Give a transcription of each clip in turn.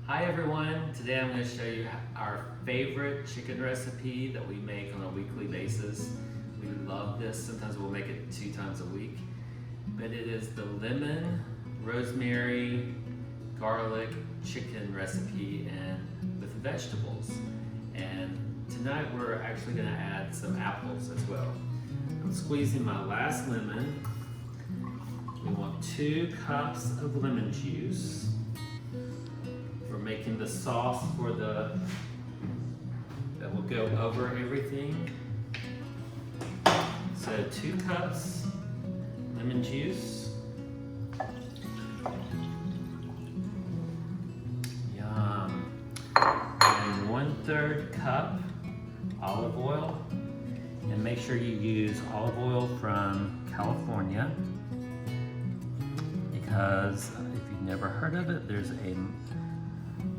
Hi everyone, today I'm going to show you our favorite chicken recipe that we make on a weekly basis. We love this, sometimes we'll make it 2 times a week. But it is the lemon, rosemary, garlic chicken recipe and with vegetables. And tonight we're actually going to add some apples as well. I'm squeezing my last lemon. We want 2 cups of lemon juice. We're making the sauce for that will go over everything. So 2 cups lemon juice. Yum. And 1/3 cup olive oil. And make sure you use olive oil from California, because if you've never heard of it, there's a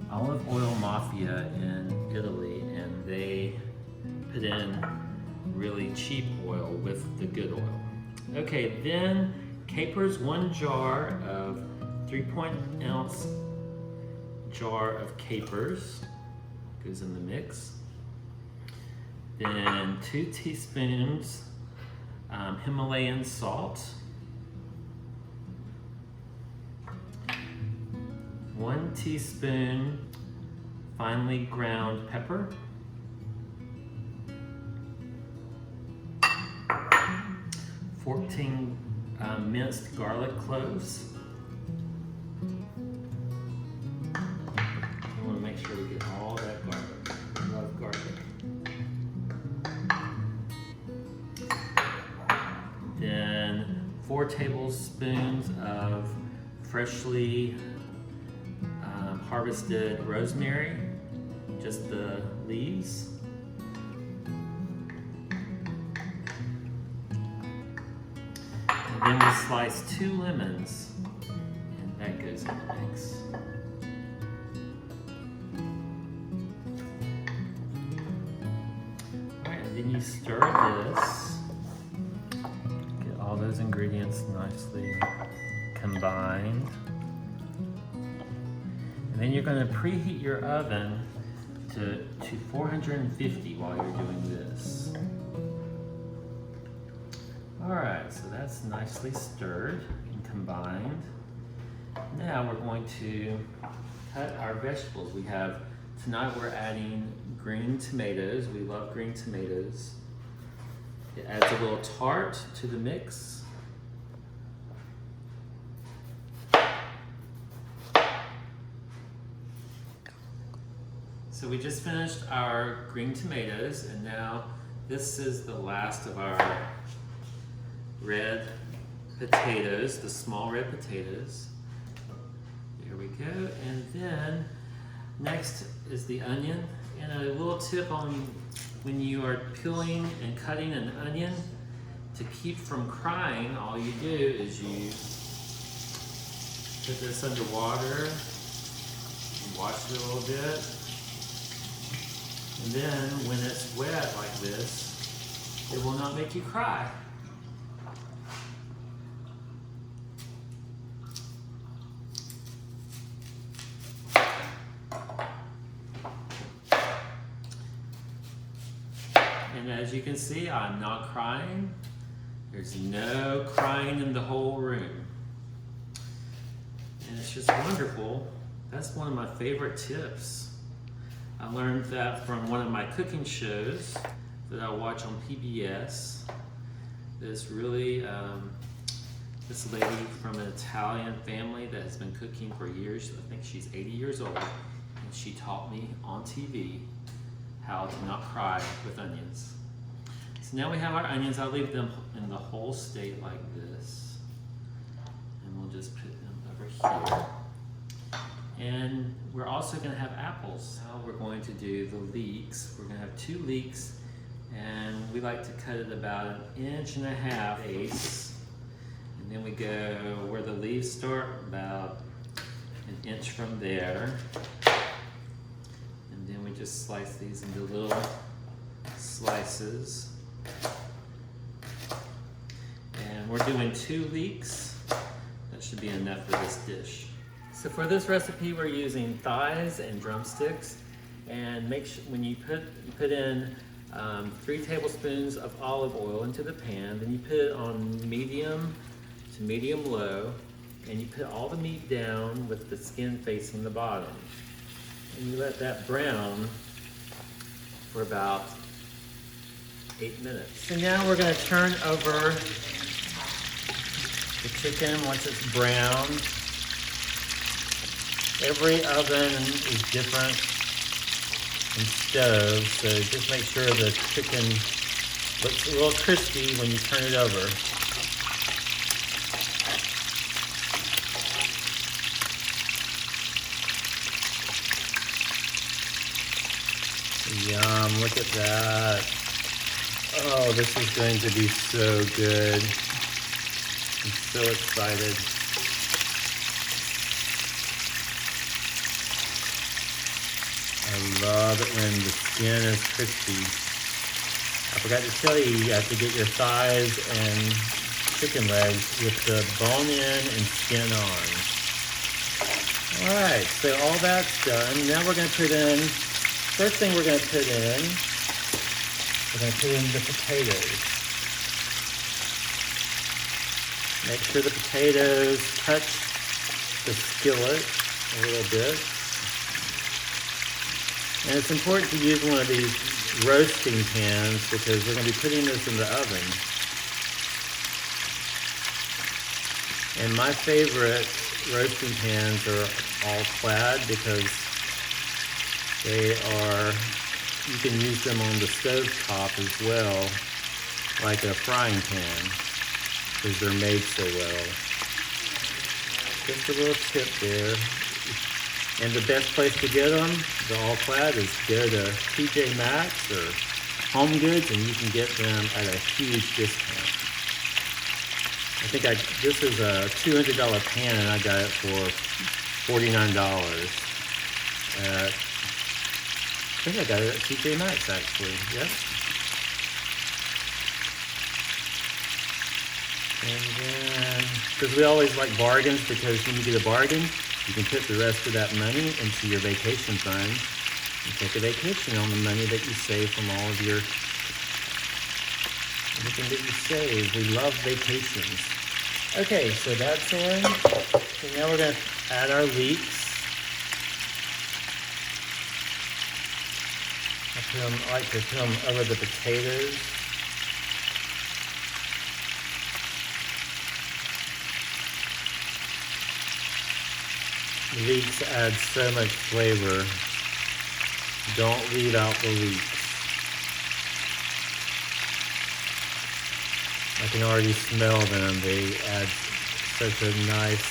olive oil mafia in Italy, and they put in really cheap oil with the good oil. Okay, then capers, 1 jar of 3-ounce jar of capers goes in the mix. Then 2 teaspoons Himalayan salt. 1 teaspoon finely ground pepper. 14 minced garlic cloves. We want to make sure we get all that garlic. I love garlic. Then 4 tablespoons of freshly harvested rosemary, just the leaves. And then we slice 2 lemons, and that goes in the mix. Alright, and then you stir this. Get all those ingredients nicely combined. And then you're going to preheat your oven to 450 while you're doing this. Alright, so that's nicely stirred and combined. Now we're going to cut our vegetables. Tonight we're adding green tomatoes. We love green tomatoes. It adds a little tart to the mix. So we just finished our green tomatoes, and now this is the last of our red potatoes, the small red potatoes. There we go. And then next is the onion. And a little tip on when you are peeling and cutting an onion, to keep from crying, all you do is you put this under water and wash it a little bit. And then when it's wet like this, it will not make you cry. And as you can see, I'm not crying. There's no crying in the whole room. And it's just wonderful. That's one of my favorite tips. I learned that from one of my cooking shows that I watch on PBS. This lady from an Italian family that has been cooking for years. I think she's 80 years old, and she taught me on TV how to not cry with onions. So now we have our onions. I'll leave them in the whole state like this, and we'll just put them over here. And we're also going to have apples. Now we're going to do the leeks. We're going to have 2 leeks, and we like to cut it about 1.5 inches. And then we go where the leaves start, about 1 inch from there. And then we just slice these into little slices. And we're doing 2 leeks. That should be enough for this dish. So So for this recipe, we're using thighs and drumsticks. And make sure when you put in 3 tablespoons of olive oil into the pan. Then you put it on medium to medium low, and you put all the meat down with the skin facing the bottom. And you let that brown for about 8 minutes. So now we're going to turn over the chicken once it's brown. Every oven is different and stove, so just make sure the chicken looks a little crispy when you turn it over. Yum, look at that. Oh, this is going to be so good. I'm so excited. I love it when the skin is crispy. I forgot to tell you, you have to get your thighs and chicken legs with the bone in and skin on. Alright, so all that's done. Now we're going to put in, first thing we're going to put in the potatoes. Make sure the potatoes touch the skillet a little bit. And it's important to use one of these roasting pans because we're going to be putting this in the oven. And my favorite roasting pans are all clad because you can use them on the stove top as well, like a frying pan, because they're made so well. Just a little tip there. And the best place to get them, the all clad, is go to TJ Maxx or Home Goods, and you can get them at a huge discount. I think this is a $200 pan, and I got it for $49. I think I got it at TJ Maxx actually. Yep. And then, because we always like bargains, because when you get a bargain, you can put the rest of that money into your vacation fund and take a vacation on the money that you save from all of your, everything that you save. We love vacations. Okay, so that's in. So now we're going to add our leeks. I like to put them over the potatoes. Leeks add so much flavor. Don't leave out the leeks. I can already smell them. They add such a nice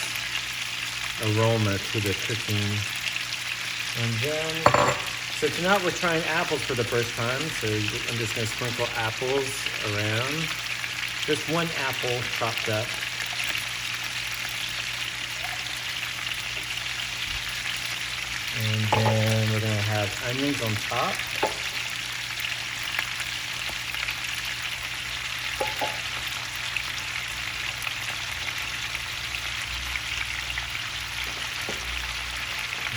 aroma to the cooking. And then, so tonight we're trying apples for the first time. So I'm just going to sprinkle apples around. Just one apple chopped up. And then we're going to have onions on top.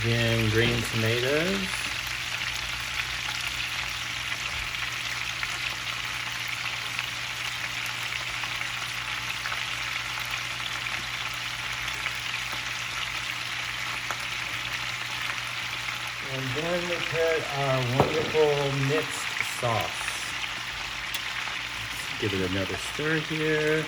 Then green tomatoes. And then we put our wonderful mixed sauce. Let's give it another stir here.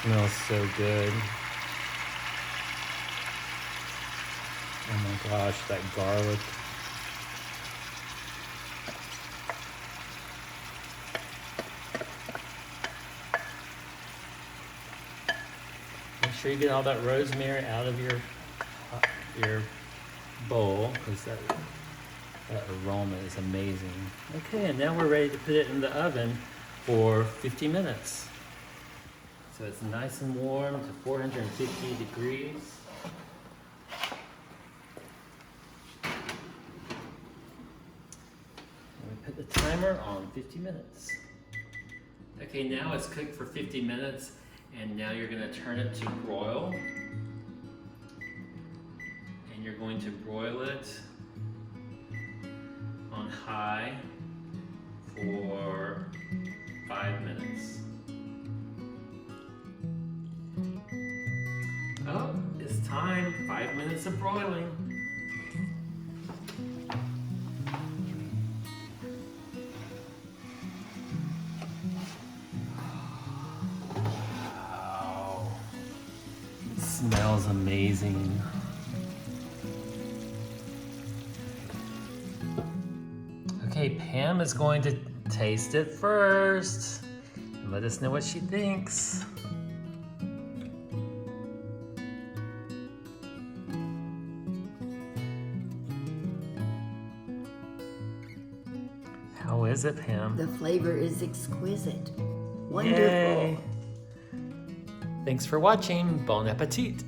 Smells so good. Oh my gosh, that garlic. Make sure you get all that rosemary out of your bowl, because that aroma is amazing. Okay, and now we're ready to put it in the oven for 50 minutes. So it's nice and warm to 450 degrees. And we put the timer on 50 minutes. Okay, now it's cooked for 50 minutes, and now you're gonna turn it to broil. And you're going to broil it on high for 5 minutes. Oh, it's time. 5 minutes of broiling. Wow. It smells amazing. Okay, Pam is going to taste it first. Let us know what she thinks. How is it, Pam? The flavor is exquisite. Wonderful. Yay. Thanks for watching. Bon appetit.